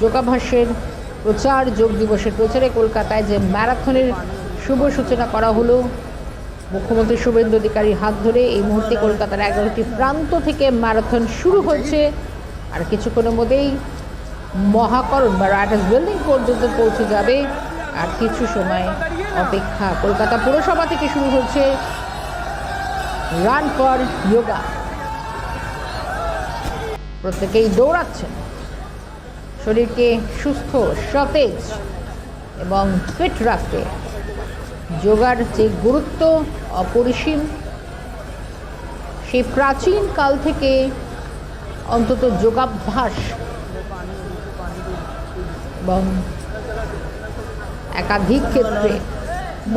যোগাভ্যাসের প্রচার যোগ দিবসের প্রচারে কলকাতায় যে ম্যারাথনের শুভ সূচনা করা হলো মুখ্যমন্ত্রী শুভেন্দু অধিকারীর হাত ধরে। এই মুহূর্তে কলকাতার 11টি প্রান্ত থেকে ম্যারাথন শুরু হচ্ছে আর কিছুক্ষণের মধ্যেই মহাকরণ বা রাইটার্স বিল্ডিং পর্যন্ত পৌঁছে যাবে। আর কিছু সময় অপেক্ষা। কলকাতা পুরসভা থেকে শুরু হচ্ছে রান ফর যোগা। প্রত্যেকেই দৌড়াচ্ছেন শরীরকে সুস্থ সতেজ এবং ফিট রাখতে। যোগার যে গুরুত্ব অপরিসীম, সেই প্রাচীন কাল থেকে অন্তত যোগাভ্যাস এবং একাধিক ক্ষেত্রে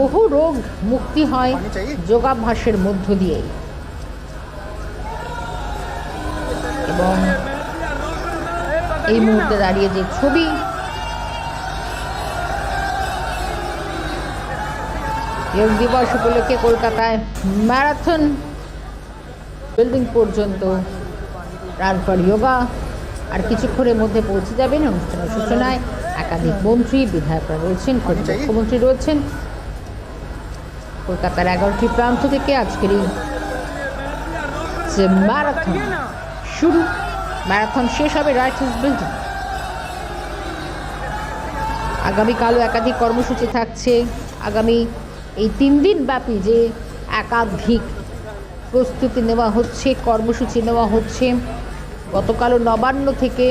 বহু রোগ মুক্তি হয় যোগাভ্যাসের মধ্য দিয়েই। এবং এই মুহূর্তে দাঁড়িয়ে যে ছবি যোগ দিবস উপলক্ষে কলকাতায় ম্যারাথন বিল্ডিং পর্যন্ত রান ফর যোগা আর কিছুক্ষণের মধ্যে পৌঁছে যাবেন। অনুষ্ঠানের সূচনায় একাধিক মন্ত্রী বিধায়করা রয়েছেন, মুখ্যমন্ত্রী রয়েছেন। কলকাতার 11টি প্রান্ত থেকে আজকের এই যে ম্যারাথন শুরু, ম্যারাথন শেষ হবে রাইটার্স বিল্ডিং। আগামীকালও একাধিক কর্মসূচি থাকছে। আগামী এই 3 দিন ব্যাপী যে একাধিক প্রস্তুতি নেওয়া হচ্ছে, কর্মসূচি নেওয়া হচ্ছে। গতকালও নবান্ন থেকে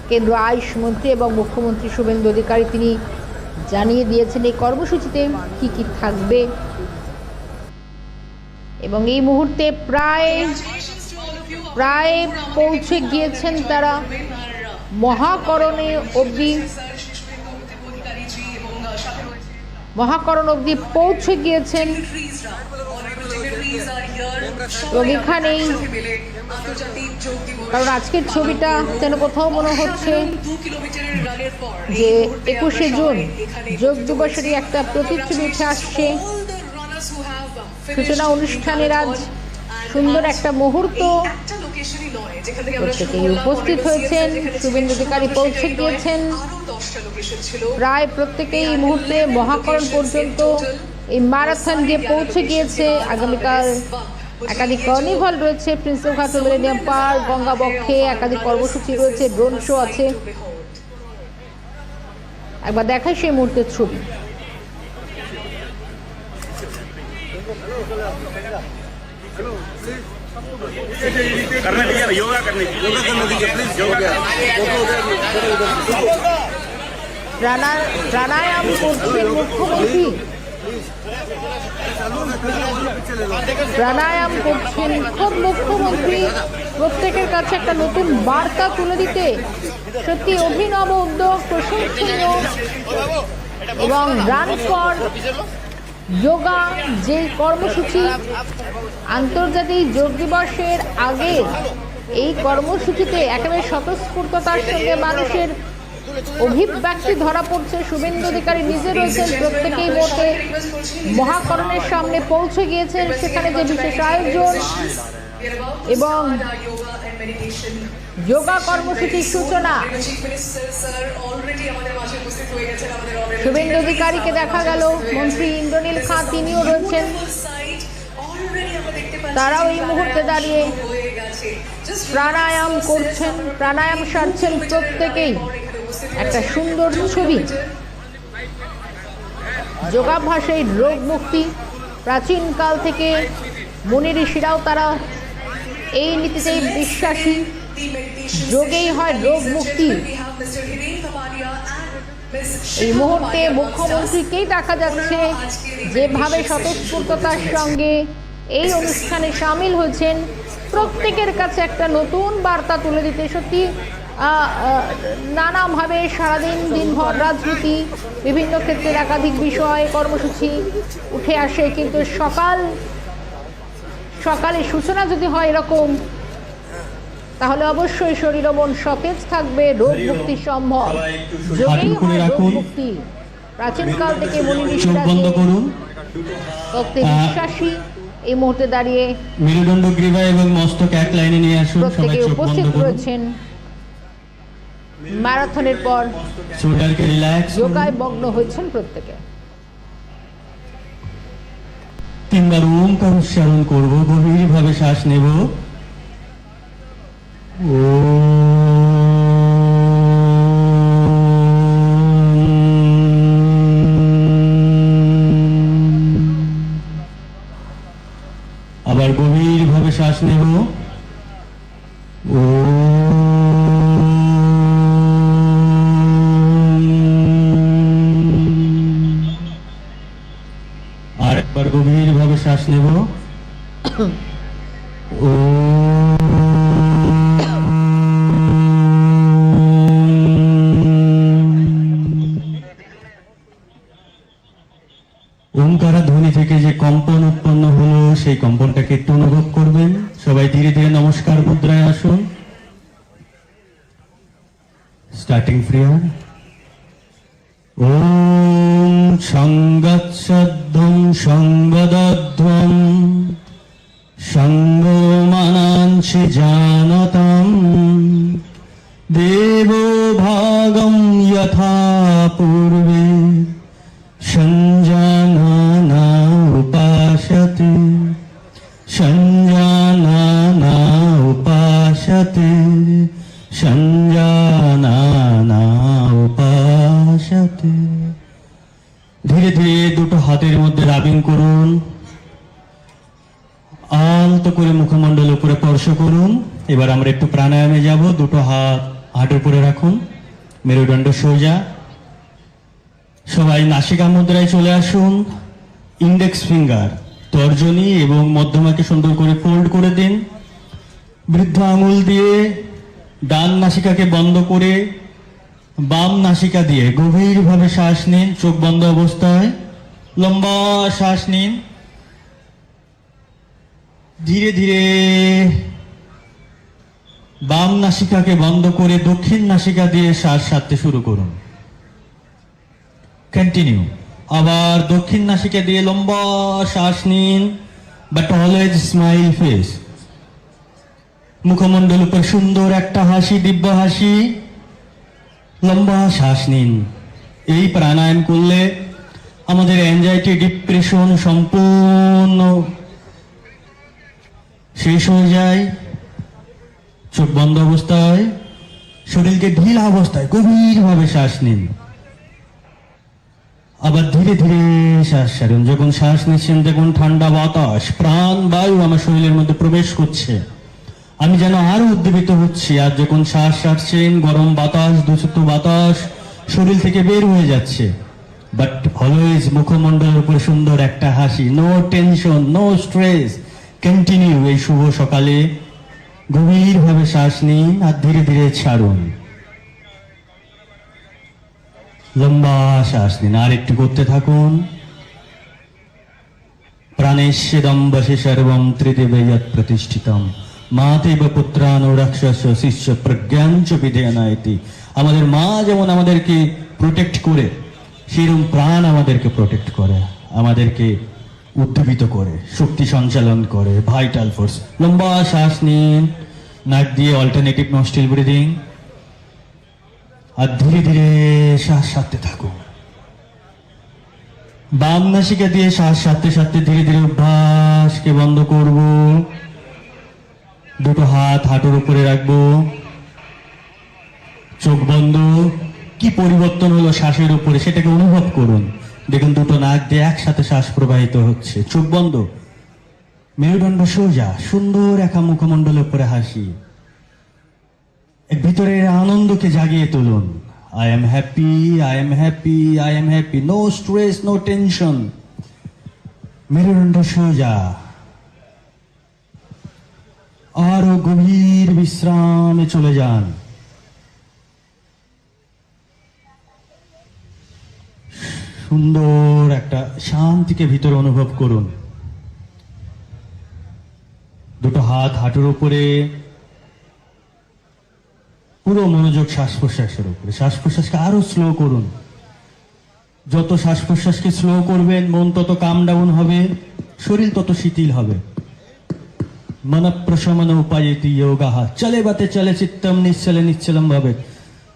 কেন্দ্র আয়ুষ মন্ত্রী এবং মুখ্যমন্ত্রী শুভেন্দু অধিকারী তিনি জানিয়ে দিয়েছেন এই কর্মসূচিতে কি কি থাকবে। এবং এই মুহূর্তে প্রায় পৌঁছে গিয়েছেন তারা মহাকরণে অবধি। মহাকরণ অবধি পৌঁছে গিয়েছেন এবং এখানেই, কারণ আজকের ছবিটা যেন কোথাও মনে হচ্ছে যে 21শে জুন যোগ দিবসেরই একটা প্রতিচ্ছবি উঠে আসছে। সূচনা অনুষ্ঠানের আজ সুন্দর একটা মুহূর্ত। প্রত্যেকেই উপস্থিত হয়েছেন, শুভেন্দু অধিকারী পৌঁছে গিয়েছেন। প্রায় প্রত্যেকেই এই মুহূর্তে মহাকরণ পর্যন্ত এই ম্যারাথন গিয়ে পৌঁছে গিয়েছে। আগামীকাল একাধিক কার্নিভাল রয়েছে, প্রিন্সেপ ঘাট, মিলেনিয়াম পার্ক, গঙ্গাবক্ষে একাধিক কর্মসূচি রয়েছে, ড্রোন শো আছে। একবার দেখাই সেই মুহূর্তের ছবি। প্রাণায়াম করছেন মুখ্যমন্ত্রী, প্রাণায়াম করছেন খোদ মুখ্যমন্ত্রী। প্রত্যেকের কাছে একটা নতুন বার্তা তুলে দিতে সত্যি অভিনব উদ্যোগ, প্রশংসনীয়। এবং রান ফর যোগা যে কর্মসূচি আন্তর্জাতিক যোগ দিবসের আগে, এই কর্মসূচিতে একেবারে স্বতঃস্ফূর্ততার সঙ্গে মানুষের অভিব্যক্তি ধরা পড়ছে। শুভেন্দু অধিকারী নিজে রয়েছেন, প্রত্যেকেই মোটে মহাকরণের সামনে পৌঁছে গিয়েছেন। সেখানে যে বিশেষ আয়োজন এবং যোগা কর্মসূচির সূচনা। শুভেন্দু অধিকারীকে দেখা গেল, মন্ত্রী ইন্দ্রনীল খাঁ তিনিও রয়েছেন। তারাও এই মুহূর্তে দাঁড়িয়ে প্রাণায়াম করছেন, প্রাণায়াম সারছেন প্রত্যেকেই। একটা সুন্দর ছবি। যোগাভ্যাসের রোগ মুক্তি, প্রাচীনকাল থেকে মুনি ঋষিরাও তারা এই নীতিতেই বিশ্বাসী। যোগেই হয় রোগ মুক্তি। এই মুহূর্তে মুখ্যমন্ত্রীকেই দেখা যাচ্ছে যেভাবে স্বতঃস্ফূর্ততার সঙ্গে এই অনুষ্ঠানে সামিল হয়েছেন। প্রত্যেকের কাছে একটা নতুন বার্তা তুলে দিতে। সত্যি নানাভাবে সারাদিন দিনভর রাজনীতি, বিভিন্ন ক্ষেত্রে একাধিক বিষয় কর্মসূচি উঠে আসে, কিন্তু সকালে সূচনা যদি হয় এরকম, তাহলে অবশ্যই শরীর ও মন সতেজ থাকবে, রোগ মুক্তি সম্ভব। যোগেই হয় রোগ মুক্তি। প্রাচীনকাল থেকে মুনি ঋষিরা বিশ্বাসী। এই মুহূর্তে দাঁড়িয়ে মেরুদণ্ড গ্রীবা এবং মস্তক এক লাইনে নিয়ে আসুন, প্রত্যেকে উপস্থিত রয়েছেন। ম্যারাথনের পর শোল্ডারকে রিল্যাক্স যোগায় মগ্ন হয়েছেন প্রত্যেকে। তিনবার ওমকার উচ্চারণ করব, গভীরভাবে শ্বাস নেব। আবার গভীরভাবে শ্বাস নেব। আর একবার গভীরভাবে শ্বাস নেব। ওমকারা ধ্বনি থেকে যে কম্পন উৎপন্ন হলো সেই কম্পনটাকে একটু অনুভব করবেন। সবাই ধীরে ধীরে নমস্কার মুদ্রায় আসুন। Starting prayer. ওম সংগচ্ছধ্বং সংগদধ্বং সঙ্গমানাংশি জানতম দেবো ভাগম যথা পূর্বে সঞ্জানা উপাসতে সঞ্জানা উপাসতে সঞ্জানা উপাসতে। ধীরে ধীরে দুটো হাতের মধ্যে রাবিং করুন, আলতো করে মুখমণ্ডল উপরে স্পর্শ করুন। এবার আমরা একটু প্রাণায়ামে যাব। দুটো হাত হাঁটুর উপরে রাখুন, মেরুদণ্ড সোজা। সবাই নাসিকা মুদ্রায় চলে আসুন। ইন্ডেক্স ফিঙ্গার, তর্জনী এবং মধ্যমাকে সুন্দর করে ফোল্ড করে দিন। বৃদ্ধ আঙুল দিয়ে ডান নাসিকাকে বন্ধ করে বাম নাসিকা দিয়ে গভীরভাবে শ্বাস নিন। চোখ বন্ধ অবস্থায় লম্বা শ্বাস নিন। ধীরে ধীরে বাম নাসিকাকে বন্ধ করে দক্ষিণ নাসিকা দিয়ে শ্বাস ছাড়তে শুরু করুন। কন্টিনিউ। আবার দক্ষিণ নাসিকা দিয়ে লম্বা শ্বাস নিন, বাট অলওয়েজ স্মাইল ফেস। মুখমণ্ডল উপর সুন্দর একটা হাসি, দিব্য হাসি। লম্বা শ্বাস নিন। এই প্রাণায়াম করলে আমাদের অ্যাংজাইটি, ডিপ্রেশন সম্পূর্ণ শেষ হয়ে যায়। চোখ বন্ধ অবস্থায়, শরীরকে ঢিলা অবস্থায় গভীরভাবে শ্বাস নিন। আবার ধীরে ধীরে শ্বাস ছাড়ুন। যখন শ্বাস নিচ্ছেন দেখুন ঠান্ডা বাতাস, প্রাণ বায়ু আমার শরীরের মধ্যে প্রবেশ করছে। আমি যেন আরো উদ্দীপিত হচ্ছি। আর যখন শ্বাস ছাড়ছেন গরম বাতাস, দূষিত বাতাস শরীর থেকে বের হয়ে যাচ্ছে। বাট অলওয়েজ মুখমণ্ডলের উপরে সুন্দর একটা হাসি। No tension, no stress. Continue. এই শুভ সকালে গভীরভাবে শ্বাস নিন আর ধীরে ধীরে ছাড়ুন। লম্বা শ্বাস নিন, আর একটু করতে থাকুন। প্রাণেশ্বদম্বসে সর্বম ত্রিদেবে যৎ প্রতিষ্ঠিতম মাতেব পুত্রানুরাক্ষস শিষ্য প্রজ্ঞাঞ্চ বিধেয়নায়তি। আমাদের মা যেমন আমাদেরকে প্রোটেক্ট করে, সেরকম প্রাণ আমাদেরকে প্রোটেক্ট করে, আমাদেরকে উদ্দীপিত করে, শক্তি সঞ্চালন করে, ভাইটাল ফোর্স। লম্বা শ্বাস নিন নাক দিয়ে, অল্টারনেটিভ নস্ট্রিল ব্রিদিং। আর ধীরে ধীরে শ্বাস ছাড়তে থাকুন। বাম নাসিকা দিয়ে শ্বাস ছাড়তে ছাড়তে ধীরে ধীরে অভ্যাসকে বন্ধ করব। দুটো হাত হাঁটুর উপরে রাখবো, চোখ বন্ধ। কি পরিবর্তন হলো শ্বাসের উপরে সেটাকে অনুভব করুন। দেখুন দুটো নাক দিয়ে একসাথে শ্বাস প্রবাহিত হচ্ছে। চোখ বন্ধ, মেরুদণ্ড সোজা, সুন্দর একা মুখমণ্ডলের উপরে হাসি। ভিতরের আনন্দকে জাগিয়ে তুলুন। I am happy, I am happy, I am happy. No stress, no tension. মেরুদণ্ড সোজা। আরো গভীর বিশ্রামে চলে যান। সুন্দর একটা শান্তিকে ভিতরে অনুভব করুন। দুটো হাত হাঁটুর উপরে, পুরো মনোযোগ শ্বাস প্রশ্বাসের উপরে। শ্বাস প্রশ্বাসকে আরো স্লো করুন। যত শ্বাস প্রশ্বাসকে স্লো করবেন মন তত কাম ডাউন হবে, শরীর তত শিথিল হবে। मन प्रशमन उपायति योगा चले बाते चले चित्तम निश्चले निश्चलम भवे।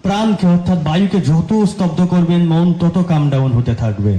প্রাণকে অর্থাৎ বায়ুকে যত স্তব্ধ করবেন মন তত কাম ডাউন হতে থাকবে।